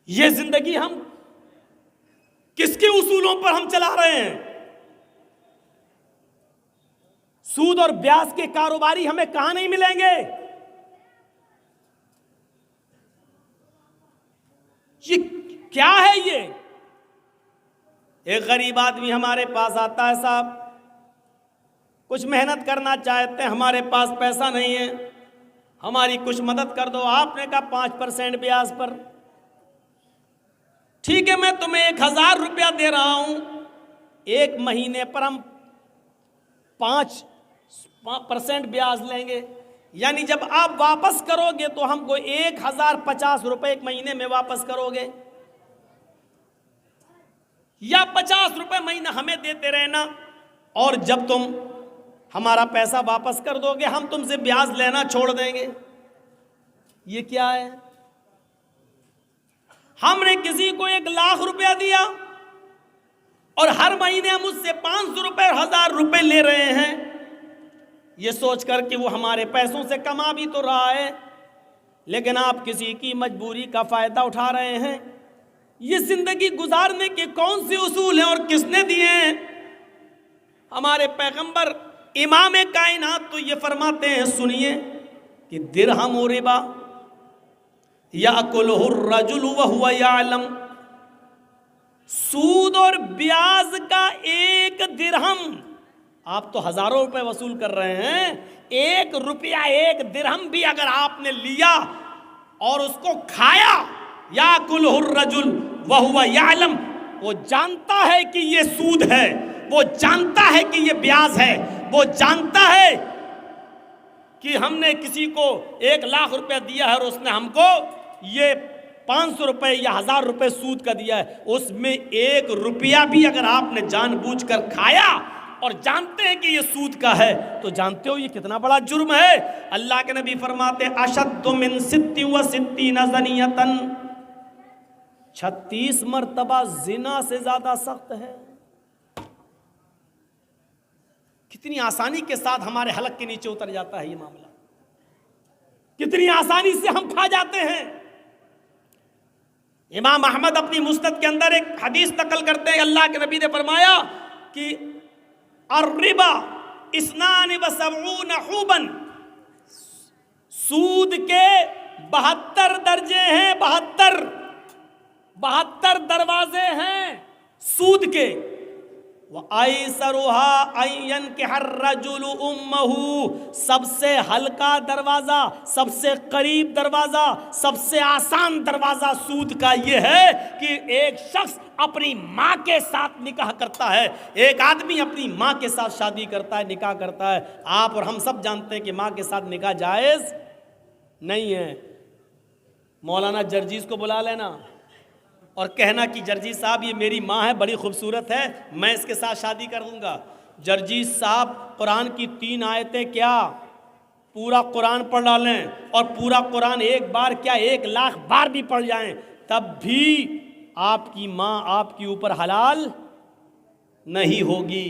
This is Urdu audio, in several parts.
یہ زندگی ہم کس کے اصولوں پر ہم چلا رہے ہیں؟ سود اور بیاج کے کاروباری ہمیں کہاں نہیں ملیں گے؟ یہ کیا ہے؟ یہ ایک غریب آدمی ہمارے پاس آتا ہے، صاحب کچھ محنت کرنا چاہتے ہیں، ہمارے پاس پیسہ نہیں ہے، ہماری کچھ مدد کر دو۔ آپ نے کہا 5% بیاج پر، ٹھیک ہے میں تمہیں 1000 روپیہ دے رہا ہوں، 1 مہینے پر ہم 5% بیاج لیں گے، یعنی جب آپ واپس کرو گے تو ہم کو 1050 روپے 1 مہینے میں واپس کرو گے، یا 50 روپے مہینہ ہمیں دیتے رہنا، اور جب تم ہمارا پیسہ واپس کر دو گے ہم تم سے بیاج لینا چھوڑ دیں گے۔ یہ کیا ہے؟ ہم نے کسی کو 1,00,000 روپیہ دیا اور ہر مہینے ہم اس سے 500 روپے اور 1000 روپے لے رہے ہیں، یہ سوچ کر کہ وہ ہمارے پیسوں سے کما بھی تو رہا ہے، لیکن آپ کسی کی مجبوری کا فائدہ اٹھا رہے ہیں۔ یہ زندگی گزارنے کے کون سے اصول ہیں اور کس نے دیے ہیں؟ ہمارے پیغمبر امام کائنات تو یہ فرماتے ہیں، سنیے کہ درہم و ربا یاکلہ الرجل وہو یعلم، سود اور بیاج کا 1 درہم، آپ تو ہزاروں روپے وصول کر رہے ہیں، 1 روپیہ 1 درہم بھی اگر آپ نے لیا اور اس کو کھایا، یاکلہ الرجل وہو یعلم، وہ جانتا ہے کہ یہ سود ہے، وہ جانتا ہے کہ یہ بیاج ہے، وہ جانتا ہے کہ ہم نے کسی کو 1,00,000 روپے دیا ہے اور اس نے ہم کو یہ 500 روپے یا 1000 روپے سود کا دیا ہے، اس میں 1 روپیہ بھی اگر آپ نے جان بوجھ کر کھایا اور جانتے ہیں کہ یہ سود کا ہے تو جانتے ہو یہ کتنا بڑا جرم ہے۔ اللہ کے نبی فرماتے اشد من 66 زنیۃ، 36 مرتبہ زنا سے زیادہ سخت ہے۔ کتنی آسانی کے ساتھ ہمارے حلق کے نیچے اتر جاتا ہے یہ معاملہ، کتنی آسانی سے ہم کھا جاتے ہیں۔ امام احمد اپنی مسند کے اندر ایک حدیث نقل کرتے ہیں، اللہ کے نبی نے فرمایا کہ الربا 72 حوبا، سود کے 72 درجے ہیں، 72 دروازے ہیں سود کے۔ وَأَيْسَرُهَا أَن يَنْكِحَ الرَّجُلُ أُمَّهُ، سب سے ہلکا دروازہ، سب سے قریب دروازہ، سب سے آسان دروازہ سود کا یہ ہے کہ ایک شخص اپنی ماں کے ساتھ نکاح کرتا ہے، ایک آدمی اپنی ماں کے ساتھ شادی کرتا ہے، نکاح کرتا ہے۔ آپ اور ہم سب جانتے ہیں کہ ماں کے ساتھ نکاح جائز نہیں ہے۔ مولانا جرجیز کو بلا لینا اور کہنا کہ جرجیز صاحب یہ میری ماں ہے، بڑی خوبصورت ہے، میں اس کے ساتھ شادی کر دوں گا۔ جرجیز صاحب قرآن کی 3 آیتیں کیا پورا قرآن پڑھ ڈالیں، اور پورا قرآن ایک بار کیا 1,00,000 بار بھی پڑھ جائیں، تب بھی آپ کی ماں آپ کے اوپر حلال نہیں ہوگی۔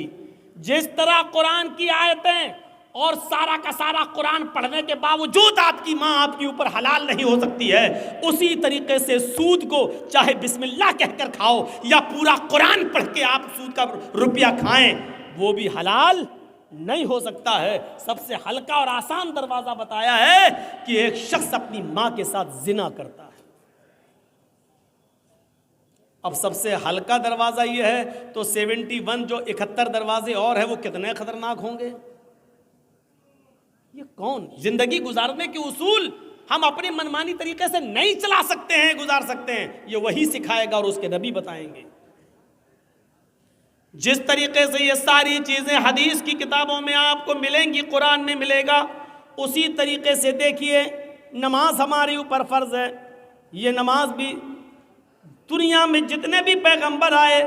جس طرح قرآن کی آیتیں اور سارا کا سارا قرآن پڑھنے کے باوجود آپ کی ماں آپ کے اوپر حلال نہیں ہو سکتی ہے، اسی طریقے سے سود کو چاہے بسم اللہ کہہ کر کھاؤ یا پورا قرآن پڑھ کے آپ سود کا روپیہ کھائیں، وہ بھی حلال نہیں ہو سکتا ہے۔ سب سے ہلکا اور آسان دروازہ بتایا ہے کہ ایک شخص اپنی ماں کے ساتھ زنا کرتا ہے۔ اب سب سے ہلکا دروازہ یہ ہے تو 71 جو 71 دروازے اور ہیں وہ کتنے خطرناک ہوں گے۔ یہ کون زندگی گزارنے کے اصول ہم اپنی منمانی طریقے سے نہیں چلا سکتے ہیں، گزار سکتے ہیں، یہ وہی سکھائے گا اور اس کے نبی بتائیں گے۔ جس طریقے سے یہ ساری چیزیں حدیث کی کتابوں میں آپ کو ملیں گی، قرآن میں ملے گا، اسی طریقے سے دیکھیے نماز ہمارے اوپر فرض ہے۔ یہ نماز بھی دنیا میں جتنے بھی پیغمبر آئے،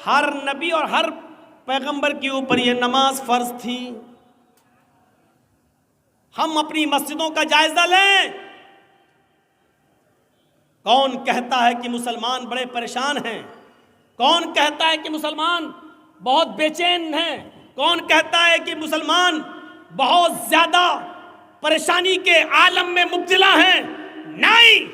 ہر نبی اور ہر پیغمبر کے اوپر یہ نماز فرض تھی۔ ہم اپنی مسجدوں کا جائزہ لیں، کون کہتا ہے کہ مسلمان بڑے پریشان ہیں؟ کون کہتا ہے کہ مسلمان بہت بے چین ہیں؟ کون کہتا ہے کہ مسلمان بہت زیادہ پریشانی کے عالم میں مبتلا ہیں؟ نہیں،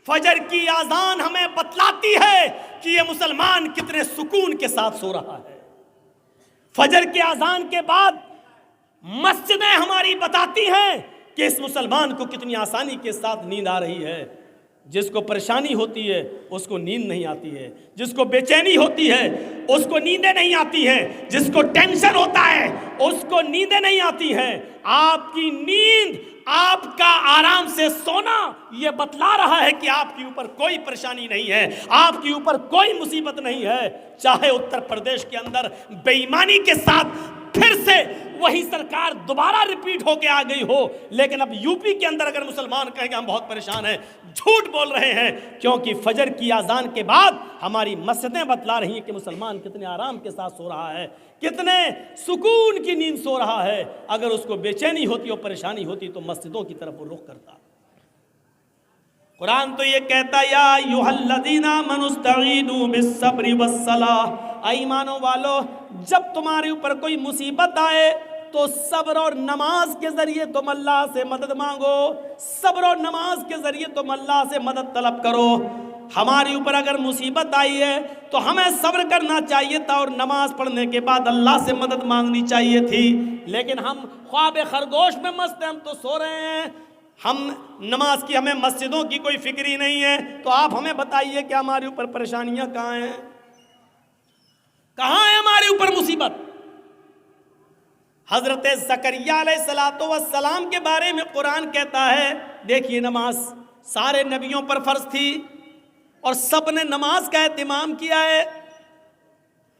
فجر کی اذان ہمیں بتلاتی ہے کہ یہ مسلمان کتنے سکون کے ساتھ سو رہا ہے. فجر کی اذان کے بعد مسجدیں ہماری بتاتی ہیں کہ اس مسلمان کو کتنی آسانی کے ساتھ نیند آ رہی ہے. جس کو پریشانی ہوتی ہے اس کو نیند نہیں آتی ہے، جس کو بے چینی ہوتی ہے اس کو نیندیں نہیں آتی ہیں، جس کو ٹینشن ہوتا ہے اس کو نیندیں نہیں آتی ہیں. آپ کی نیند، آپ کا آرام سے سونا یہ بتلا رہا ہے کہ آپ کے اوپر کوئی پریشانی نہیں ہے، آپ کے اوپر کوئی مصیبت نہیں ہے. چاہے اتر پردیش کے اندر بے ایمانی کے ساتھ پھر سے وہی سرکار دوبارہ ریپیٹ ہو کے آ گئی ہو، لیکن اب یو پی کے اندر اگر مسلمان کہیں گے ہم بہت پریشان ہیں، جھوٹ بول رہے ہیں. کیونکہ فجر کی اذان کے بعد ہماری مسجدیں بتلا رہی ہیں کہ مسلمان کتنے آرام کے ساتھ سو رہا ہے، کتنے سکون کی نیند سو رہا ہے. اگر اس کو بے چینی ہوتی اور پریشانی ہوتی تو مسجدوں کی طرف وہ رخ کرتا. قرآن تو یہ کہتا یا ایھا الذین آمنوا استعینوا بالصبر والصلاۃ، اے ایمانو والو جب تمہارے اوپر کوئی مصیبت آئے تو صبر اور نماز کے ذریعے تم اللہ سے مدد مانگو، صبر اور نماز کے ذریعے تم اللہ سے مدد طلب کرو. ہمارے اوپر اگر مصیبت آئی ہے تو ہمیں صبر کرنا چاہیے تھا اور نماز پڑھنے کے بعد اللہ سے مدد مانگنی چاہیے تھی. لیکن ہم خواب خرگوش میں مست ہیں، ہم تو سو رہے ہیں، ہم نماز کی ہمیں مسجدوں کی کوئی فکر ہی نہیں ہے. تو آپ ہمیں بتائیے کہ ہمارے اوپر پریشانیاں کہاں ہیں، کہاں ہے ہمارے اوپر مصیبت. حضرت زکریا علیہ السلام کے بارے میں قرآن کہتا ہے، دیکھیے نماز سارے نبیوں پر فرض تھی اور سب نے نماز کا اہتمام کیا ہے.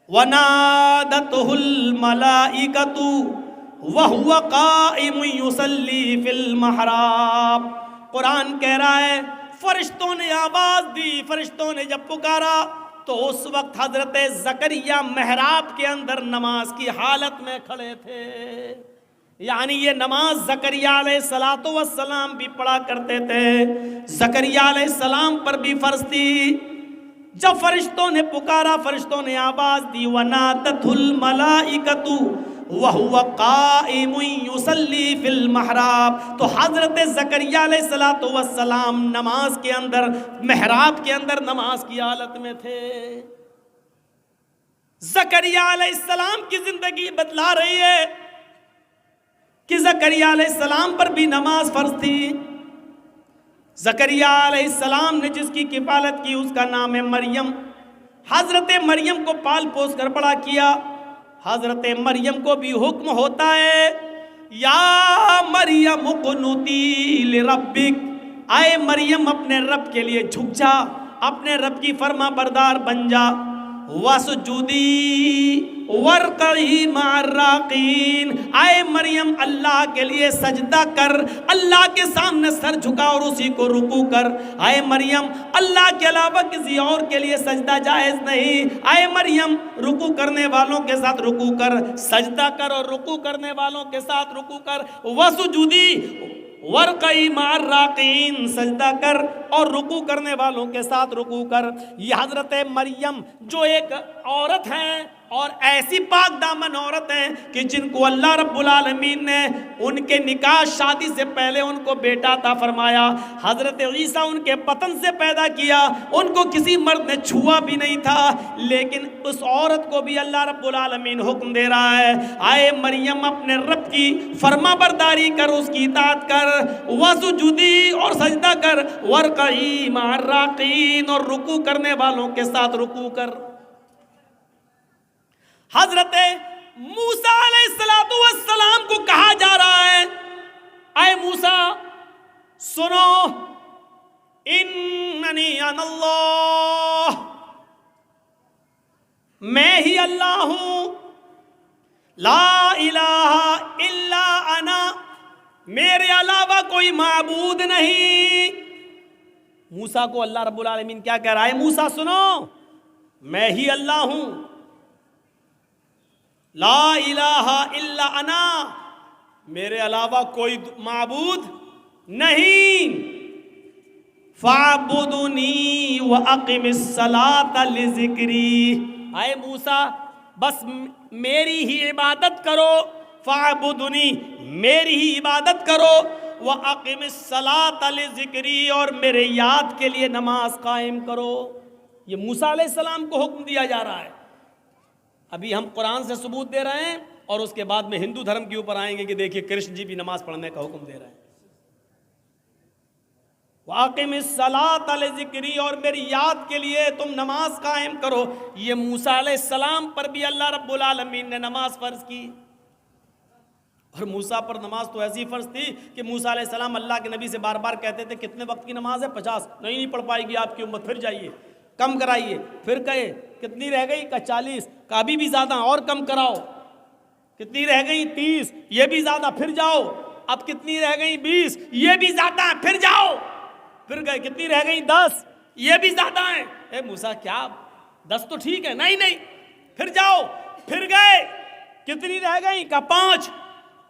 وَنَادَتْهُ الْمَلَائِكَةُ وَهُوَ قَائِمٌ يُصَلِّي فِي الْمِحْرَابِ. قرآن کہہ رہا ہے فرشتوں نے آواز دی، فرشتوں نے جب پکارا تو اس وقت حضرت زکریا محراب کے اندر نماز کی حالت میں کھڑے تھے. یعنی یہ نماز زکریا علیہ السلام بھی پڑھا کرتے تھے، زکریا علیہ السلام پر بھی فرض تھی. جب فرشتوں نے پکارا، فرشتوں نے آواز دی وَنَادَتْهُ الْمَلَائِكَةُ وَهُوَ قَائِمٌ يُصَلِّي فِي الْمِحْرَابِ، تو حضرت زکریا علیہ السلام نماز کے اندر، محراب کے اندر نماز کی حالت میں تھے. زکریا علیہ السلام کی زندگی بتلا رہی ہے کہ زکریا علیہ السلام پر بھی نماز فرض تھی. زکریا علیہ السلام نے جس کی کفالت کی اس کا نام ہے مریم. حضرت مریم کو پال پوس کر بڑا کیا. حضرت مریم کو بھی حکم ہوتا ہے یا مریم اقنتی لربک، اے مریم اپنے رب کے لیے جھک جا، اپنے رب کی فرما بردار بن جا. وَسُجُودِي وَارْكَعِي مَعَ الرَّاكِعِينَ، اے مریم اللہ کے لیے سجدہ کر، اللہ کے سامنے سر جھکا اور اسی کو رکوع کر. اے مریم اللہ کے علاوہ کسی اور کے لیے سجدہ جائز نہیں. اے مریم رکوع کرنے والوں کے ساتھ رکوع کر، سجدہ کر اور رکوع کرنے والوں کے ساتھ رکوع کر. وَسُجُودِي وَارْكَعِي مَعَ الرَّاكِعِينَ، سجدہ کر اور رکوع کرنے والوں کے ساتھ رکوع کر. یہ حضرت مریم جو ایک عورت ہیں اور ایسی پاک دامن عورت ہیں کہ جن کو اللہ رب العالمین نے ان کے نکاح شادی سے پہلے ان کو بیٹا عطا فرمایا. حضرت عیسیٰ ان کے بطن سے پیدا کیا، ان کو کسی مرد نے چھوا بھی نہیں تھا، لیکن اس عورت کو بھی اللہ رب العالمین حکم دے رہا ہے اے مریم اپنے رب کی فرما برداری کر، اس کی اطاعت کر. وَسُجُودِي اور سجدہ کر، وَارْكَعِي مَعَ الرَّاكِعِينَ اور رکوع کرنے والوں کے ساتھ رکوع کر. حضرت موسیٰ علیہ السلام کو کہا جا رہا ہے اے موسیٰ سنو، اننی انا اللہ، میں ہی اللہ ہوں، لا الہ الا انا، میرے علاوہ کوئی معبود نہیں. موسیٰ کو اللہ رب العالمین کیا کہہ رہا ہے؟ موسیٰ سنو، میں ہی اللہ ہوں، لا الہ الا انا، میرے علاوہ کوئی معبود نہیں. فَاعْبُدُنِي وَأَقِمِ الصَّلَاةَ لِذِكْرِي، اے موسیٰ بس میری ہی عبادت کرو. فَاعْبُدُنِي، میری ہی عبادت کرو. وَأَقِمِ الصَّلَاةَ لِذِكْرِی، اور میرے یاد کے لیے نماز قائم کرو۔ یہ موسیٰ علیہ السلام کو حکم دیا جا رہا ہے۔ ابھی ہم قرآن سے ثبوت دے رہے ہیں اور اس کے بعد میں ہندو دھرم کے اوپر آئیں گے کہ دیکھیے کرشن جی بھی نماز پڑھنے کا حکم دے رہے ہیں۔ وَأَقِمِ الصَّلَاةَ لِذِكْرِی، اور میری یاد کے لیے تم نماز قائم کرو۔ یہ موسیٰ علیہ السلام پر بھی اللہ رب العالمین نے نماز فرض کی، اور موسیٰ پر نماز تو ایسی فرض تھی کہ موسیٰ علیہ السلام اللہ کے نبی سے بار بار کہتے تھے کتنے وقت کی نماز ہے؟ 50۔ نہیں پڑھ پائے گی آپ کی امت، پھر جائیے کم کرائیے۔ پھر کہے کتنی رہ گئی؟ کہا 40۔ کہا ابھی بھی زیادہ، اور کم کراؤ۔ کتنی رہ گئی؟ 30۔ یہ بھی زیادہ، پھر جاؤ۔ اب کتنی رہ گئی؟ 20۔ یہ بھی زیادہ ہے، پھر جاؤ۔ پھر گئے کتنی رہ گئی؟ 10۔ یہ بھی زیادہ ہیں۔ اے موسیٰ کیا 10 تو ٹھیک ہے؟ نہیں نہیں، پھر جاؤ۔ پھر گئے کتنی رہ گئی؟ کہا 5۔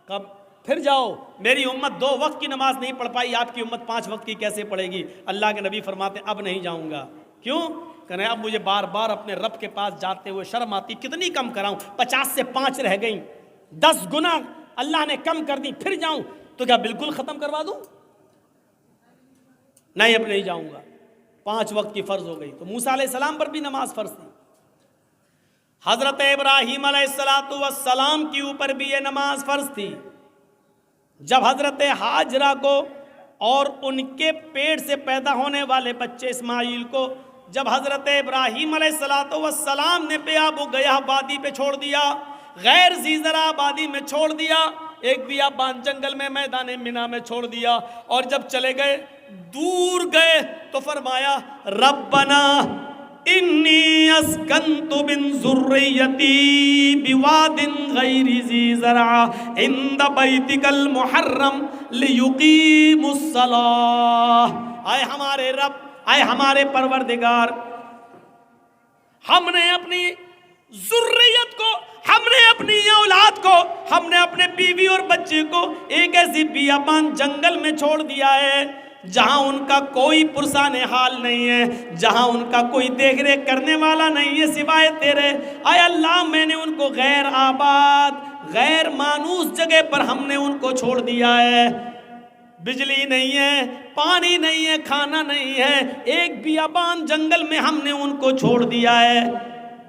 کب؟ پھر جاؤ۔ میری امت 2 وقت کی نماز نہیں پڑھ پائی، آپ کی امت 5 وقت کی کیسے پڑھے گی؟ اللہ کے نبی فرماتے اب نہیں جاؤں گا۔ کیوں؟ کہنے اب مجھے بار بار اپنے رب کے پاس جاتے ہوئے شرم آتی، کتنی کم کراؤں؟ 50 سے 5 رہ گئیں، 10 گنا اللہ نے کم کر دی، پھر جاؤں تو کیا بالکل ختم کروا دوں؟ نہیں، اب نہیں جاؤں گا۔ 5 وقت کی فرض ہو گئی۔ تو موسیٰ علیہ السلام پر بھی نماز فرض تھی، حضرت ابراہیم علیہ السلام کے اوپر بھی یہ نماز فرض تھی۔ جب حضرت ہاجرہ کو اور ان کے پیٹ سے پیدا ہونے والے بچے اسماعیل کو جب حضرت ابراہیم علیہ السلام نے بیاب و گیاہ وادی پہ چھوڑ دیا، غیر ذی زرع آبادی میں چھوڑ دیا، ایک بیابان جنگل میں میدان منا میں چھوڑ دیا، اور جب چلے گئے دور گئے تو فرمایا ربنا انی اسکنت من ذریتی بواد غیر ذی زرع عند بیتک المحرم لیقیموا الصلاۃ۔ اے ہمارے رب، اے ہمارے پروردگار، ہم نے اپنی ذریت کو، ہم نے اپنی اولاد کو، ہم نے اپنے بیوی اور بچے کو ایک ایسی بیابان جنگل میں چھوڑ دیا ہے جہاں ان کا کوئی پرسان حال نہیں ہے، جہاں ان کا کوئی دیکھ ریکھ کرنے والا نہیں ہے سوائے تیرے۔ اے اللہ، میں نے ان کو غیر آباد، غیر مانوس جگہ پر ہم نے ان کو چھوڑ دیا ہے۔ بجلی نہیں ہے، پانی نہیں ہے، کھانا نہیں ہے، ایک بیابان جنگل میں ہم نے ان کو چھوڑ دیا ہے،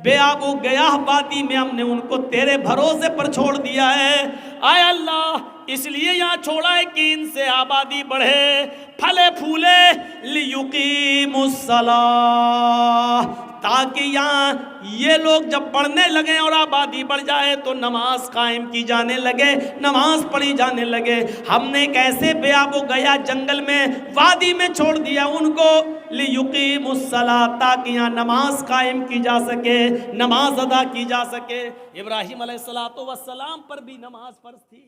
بے آب و گیاہ وادی میں ہم نے ان کو تیرے بھروسے پر چھوڑ دیا ہے۔ اے اللہ، اس لیے یہاں چھوڑا ہے کہ ان سے آبادی بڑھے، پھلے پھولے، لیقیموا الصلاۃ، تاکہ یہاں یہ لوگ جب پڑھنے لگیں اور آبادی بڑھ جائے تو نماز قائم کی جانے لگے، نماز پڑھی جانے لگے۔ ہم نے ایک ایسے بے آب و گیا جنگل میں، وادی میں چھوڑ دیا ان کو، لیقیموا الصلاۃ، تاکہ یہاں نماز قائم کی جا سکے، نماز ادا کی جا سکے۔ ابراہیم علیہ السلام پر بھی نماز فرض تھی۔